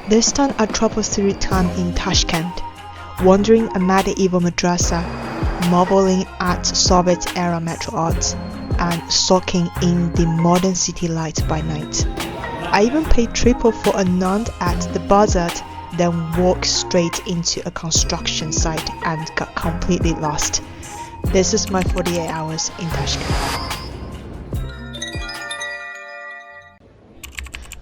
This time I traveled through time in Tashkent, wandering a medieval madrasa, marveling at Soviet-era metro arts, and soaking in the modern city lights by night. I even paid triple for a night at the bazaar, then walked straight into a construction site and got completely lost. This is my 48 hours in Tashkent.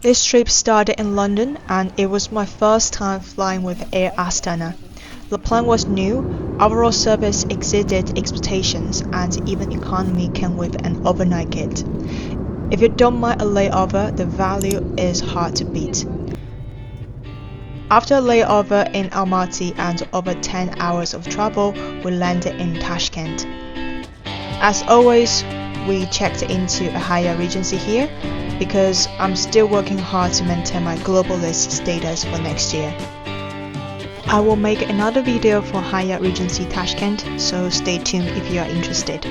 This trip started in London and it was my first time flying with Air Astana. The plane was new, overall service exceeded expectations, and even economy came with an overnight kit. If you don't mind a layover, the value is hard to beat. After a layover in Almaty and over 10 hours of travel, we landed in Tashkent. As always, we checked into a higher Regency here because I'm still working hard to maintain my globalist status for next year. I will make another video for Hyatt Regency Tashkent, so stay tuned if you are interested.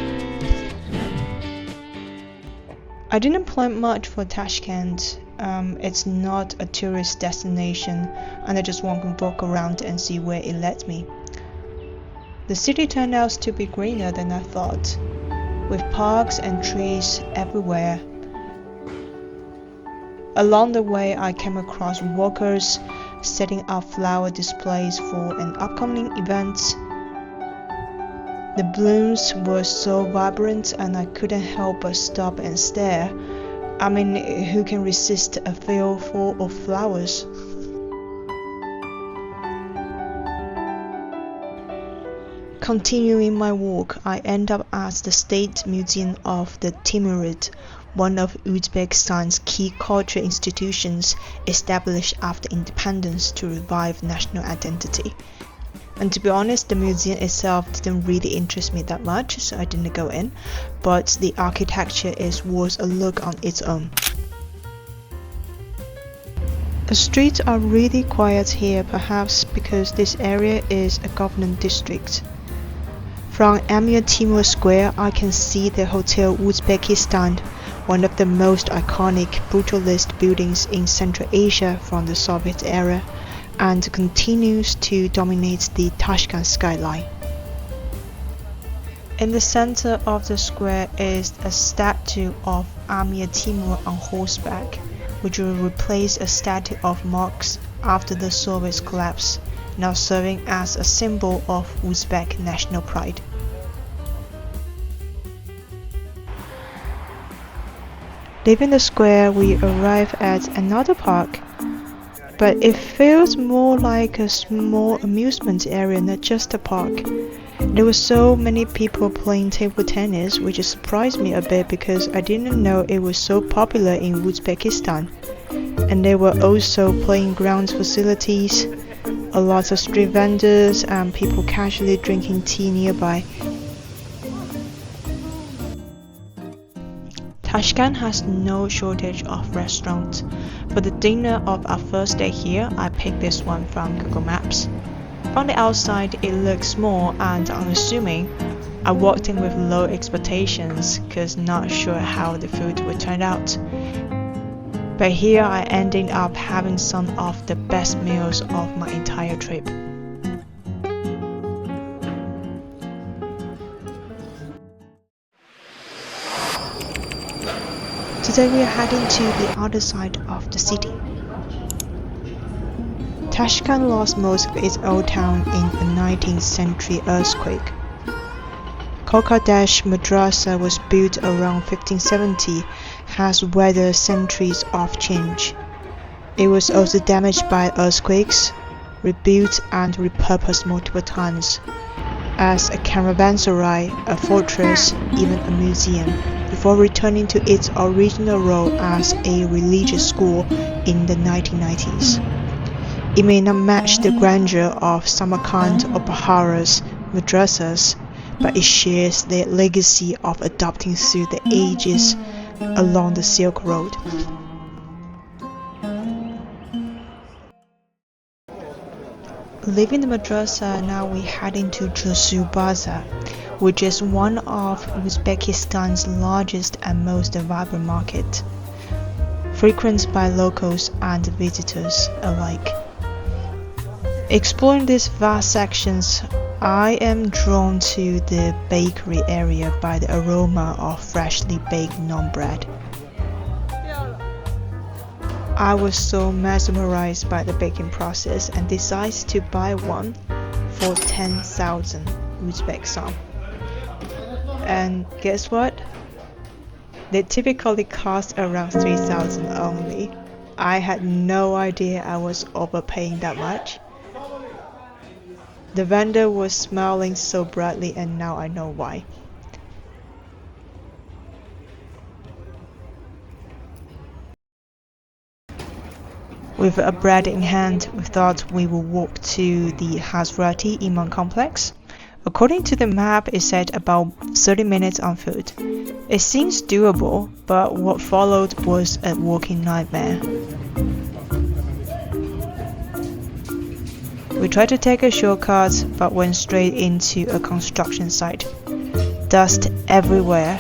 I didn't plan much for Tashkent. It's not a tourist destination and I just want to walk around and see where it led me. The city turned out to be greener than I thought, with parks and trees everywhere. Along the way I came across walkers setting up flower displays for an upcoming event. The blooms were so vibrant and I couldn't help but stop and stare. I mean, who can resist a field full of flowers? Continuing my walk, I end up at the State Museum of the Timurid, one of Uzbekistan's key cultural institutions established after independence to revive national identity. And to be honest, the museum itself didn't really interest me that much, so I didn't go in, but the architecture is worth a look on its own. The streets are really quiet here, perhaps because this area is a government district. From Emir Timur Square, I can see the Hotel Uzbekistan, one of the most iconic brutalist buildings in Central Asia from the Soviet era, and continues to dominate the Tashkent skyline. In the center of the square is a statue of Emir Timur on horseback, which will replace a statue of Marx after the Soviet collapse, now serving as a symbol of Uzbek national pride. Leaving the square, we arrive at another park, but it feels more like a small amusement area, not just a park. There were so many people playing table tennis, which surprised me a bit because I didn't know it was so popular in Uzbekistan. And there were also playing grounds facilities, a lot of street vendors, and people casually drinking tea nearby. Tashkent has no shortage of restaurants. For the dinner of our first day here, I picked this one from Google Maps. From the outside, it looks small and unassuming. I walked in with low expectations, cause not sure how the food would turn out. But here I ended up having some of the best meals of my entire trip. Today we are heading to the other side of the city. Tashkent lost most of its old town in a 19th century earthquake. Kokaldash Madrasa was built around 1570, has weathered centuries of change. It was also damaged by earthquakes, rebuilt and repurposed multiple times, as a caravanserai, a fortress, even a museum, before returning to its original role as a religious school in the 1990s. It may not match the grandeur of Samarkand or Bukhara's madrasas, but it shares the legacy of adopting through the ages along the Silk Road. Leaving the madrasa, now we head into Chorsu Bazaar, which is one of Uzbekistan's largest and most vibrant market, frequented by locals and visitors alike. Exploring these vast sections, I am drawn to the bakery area by the aroma of freshly baked naan bread. I was so mesmerized by the baking process and decided to buy one for 10,000 Uzbekistan. And guess what? They typically cost around 3,000 only. I had no idea I was overpaying that much. The vendor was smiling so brightly, and now I know why. With a bread in hand, we thought we would walk to the Hazrati Imam Complex. According to the map, it said about 30 minutes on foot. It seems doable, but what followed was a walking nightmare. We tried to take a shortcut, but went straight into a construction site. Dust everywhere.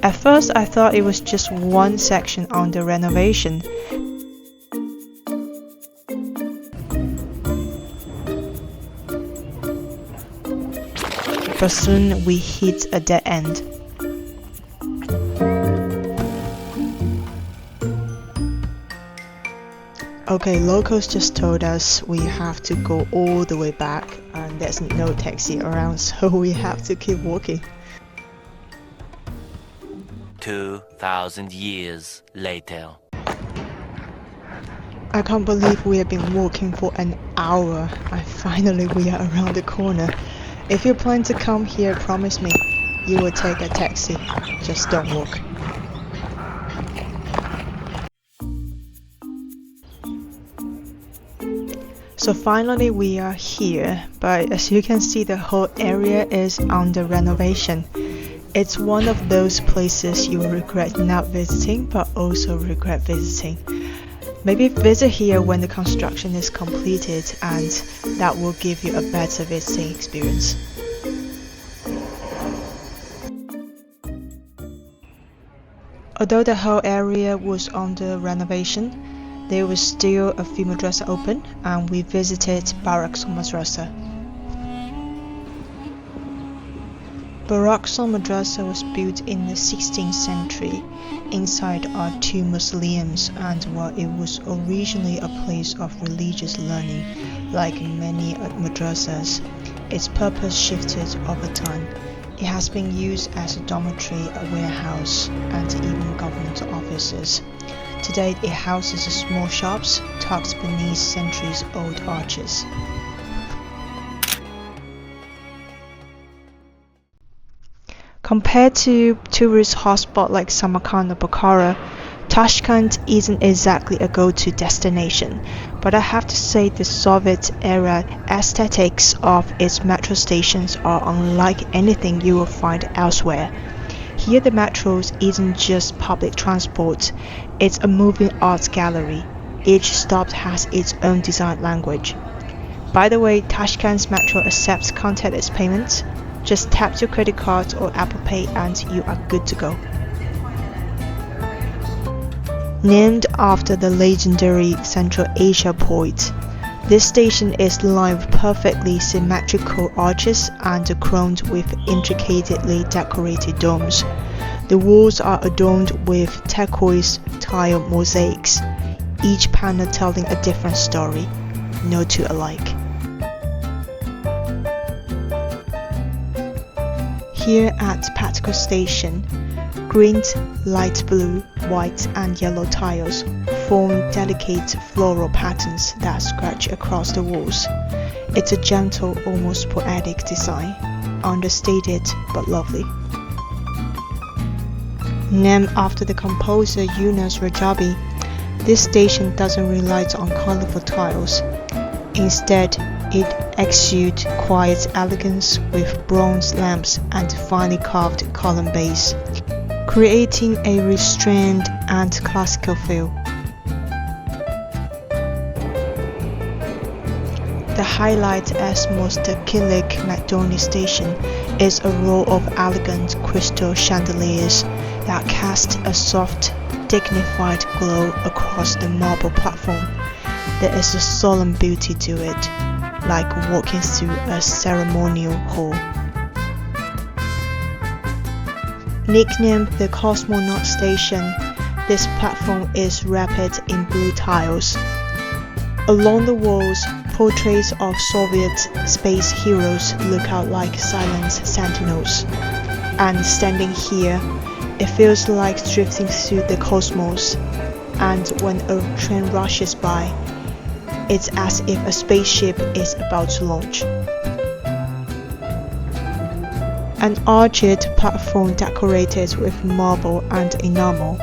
At first, I thought it was just one section under renovation. But soon we hit a dead end. Okay, locals just told us we have to go all the way back and there's no taxi around, so we have to keep walking. 2,000 years later. I can't believe we have been walking for an hour and finally we are around the corner. If you plan to come here, promise me you will take a taxi. Just don't walk. So finally we are here, but as you can see, the whole area is under renovation. It's one of those places you will regret not visiting, but also regret visiting. Maybe visit here when the construction is completed, and that will give you a better visiting experience. Although the whole area was under renovation, there was still a few madrasas open, and we visited Baroqxon Madrasa. Baroqxon Madrasa was built in the 16th century. Inside are two mausoleums, and while it was originally a place of religious learning, like many madrasas, its purpose shifted over time. It has been used as a dormitory, a warehouse, and even government offices. Today, it houses small shops tucked beneath centuries-old arches. Compared to tourist hotspots like Samarkand or Bukhara, Tashkent isn't exactly a go-to destination, but I have to say the Soviet-era aesthetics of its metro stations are unlike anything you will find elsewhere. Here the metros isn't just public transport, it's a moving art gallery. Each stop has its own design language. By the way, Tashkent's metro accepts contactless payments. Just tap your credit card or Apple Pay and you are good to go. Named after the legendary Central Asia port, this station is lined with perfectly symmetrical arches and crowned with intricately decorated domes. The walls are adorned with turquoise tile mosaics, each panel telling a different story, no two alike. Here at Patco Station, green, light blue, white and yellow tiles form delicate floral patterns that scratch across the walls. It's a gentle, almost poetic design, understated but lovely. Named after the composer Yunus Rajabi, this station doesn't rely on colorful tiles. Instead, it exudes quiet elegance with bronze lamps and finely carved column base, creating a restrained and classical feel. The highlight at most Kilik McDonald station is a row of elegant crystal chandeliers that cast a soft, dignified glow across the marble platform. There is a solemn beauty to it. like walking through a ceremonial hall. Nicknamed the Cosmonaut Station, this platform is wrapped in blue tiles. Along the walls, portraits of Soviet space heroes look out like silent sentinels. And standing here, it feels like drifting through the cosmos. And when a train rushes by, it's as if a spaceship is about to launch. An arched platform decorated with marble and enamel,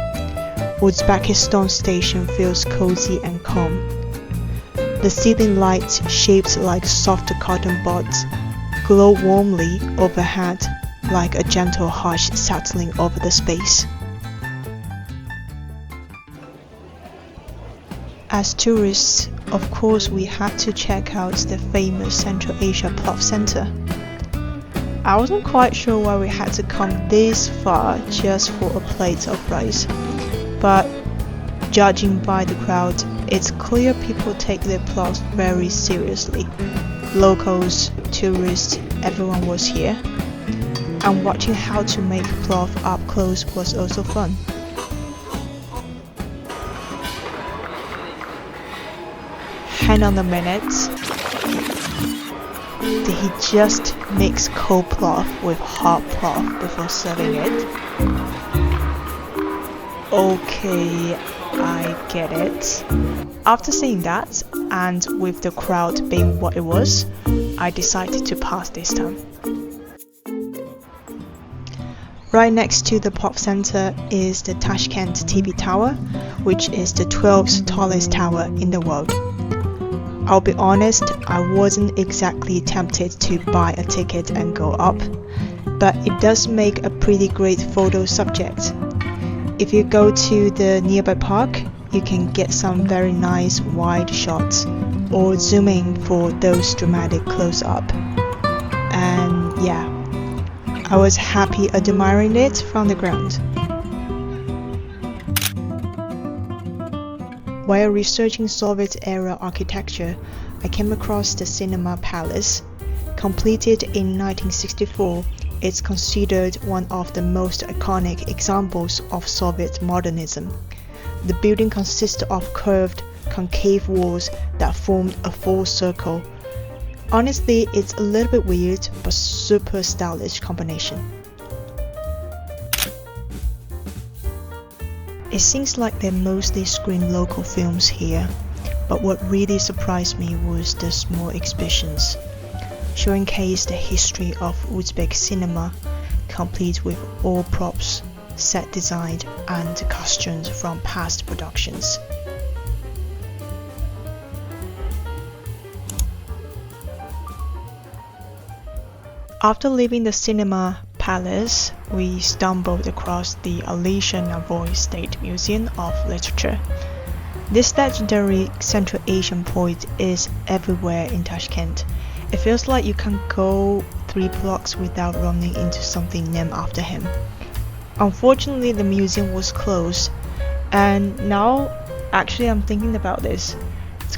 Uzbekistan station feels cozy and calm. The ceiling lights, shaped like soft cotton buds, glow warmly overhead like a gentle hush settling over the space. As tourists, of course we had to check out the famous Central Asian Plov Centre. I wasn't quite sure why we had to come this far just for a plate of rice, but judging by the crowd, it's clear people take their plovs very seriously. Locals, tourists, everyone was here. And watching how to make plov up close was also fun. Hang on a minute. Did he just mix cold plov with hot plov before serving it? Okay, I get it. After seeing that, and with the crowd being what it was, I decided to pass this time. Right next to the Plov Centre is the Tashkent TV Tower, which is the 12th tallest tower in the world. I'll be honest, I wasn't exactly tempted to buy a ticket and go up, but it does make a pretty great photo subject. If you go to the nearby park, you can get some very nice wide shots or zoom in for those dramatic close-up. And yeah, I was happy admiring it from the ground. While researching Soviet-era architecture, I came across the Cinema Palace. Completed in 1964, it's considered one of the most iconic examples of Soviet modernism. The building consists of curved, concave walls that formed a full circle. Honestly, it's a little bit weird, but super stylish combination. It seems like they mostly screen local films here, but what really surprised me was the small exhibitions, showcase the history of Uzbek cinema, complete with all props, set design, and costumes from past productions. After leaving the Cinema Palace, we stumbled across the Alisher Navoiy State Museum of Literature. This legendary Central Asian poet is everywhere in Tashkent. It feels like you can't go 3 blocks without running into something named after him. Unfortunately, the museum was closed, and now actually I'm thinking about this.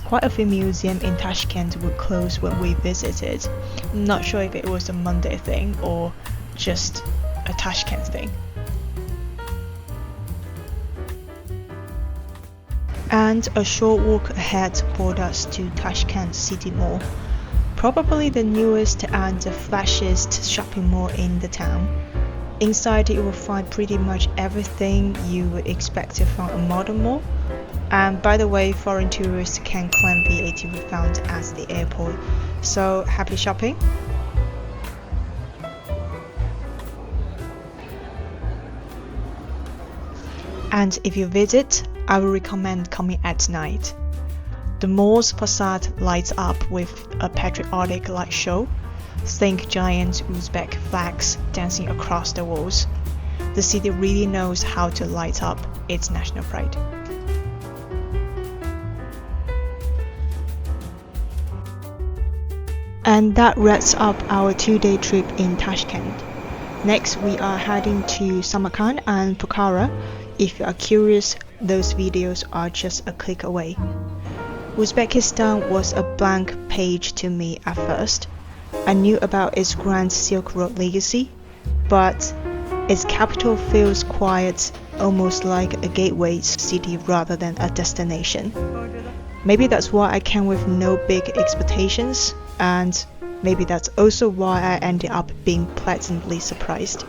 Quite a few museums in Tashkent were closed when we visited. I'm not sure if it was a Monday thing or just a Tashkent thing. And a short walk ahead brought us to Tashkent City Mall, probably the newest and the flashiest shopping mall in the town. Inside you will find pretty much everything you would expect from a modern mall. And by the way, foreign tourists can claim VAT refund at the airport. So happy shopping! And if you visit, I will recommend coming at night. The mall's facade lights up with a patriotic light show. Think giant Uzbek flags dancing across the walls. The city really knows how to light up its national pride. And that wraps up our 2-day trip in Tashkent. Next, we are heading to Samarkand and Pokhara. If you are curious, those videos are just a click away. Uzbekistan was a blank page to me at first. I knew about its grand Silk Road legacy, but its capital feels quiet, almost like a gateway city rather than a destination. Maybe that's why I came with no big expectations, and maybe that's also why I ended up being pleasantly surprised.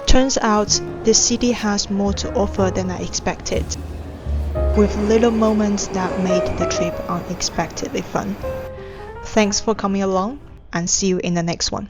Turns out, this city has more to offer than I expected, with little moments that made the trip unexpectedly fun. Thanks for coming along, and see you in the next one.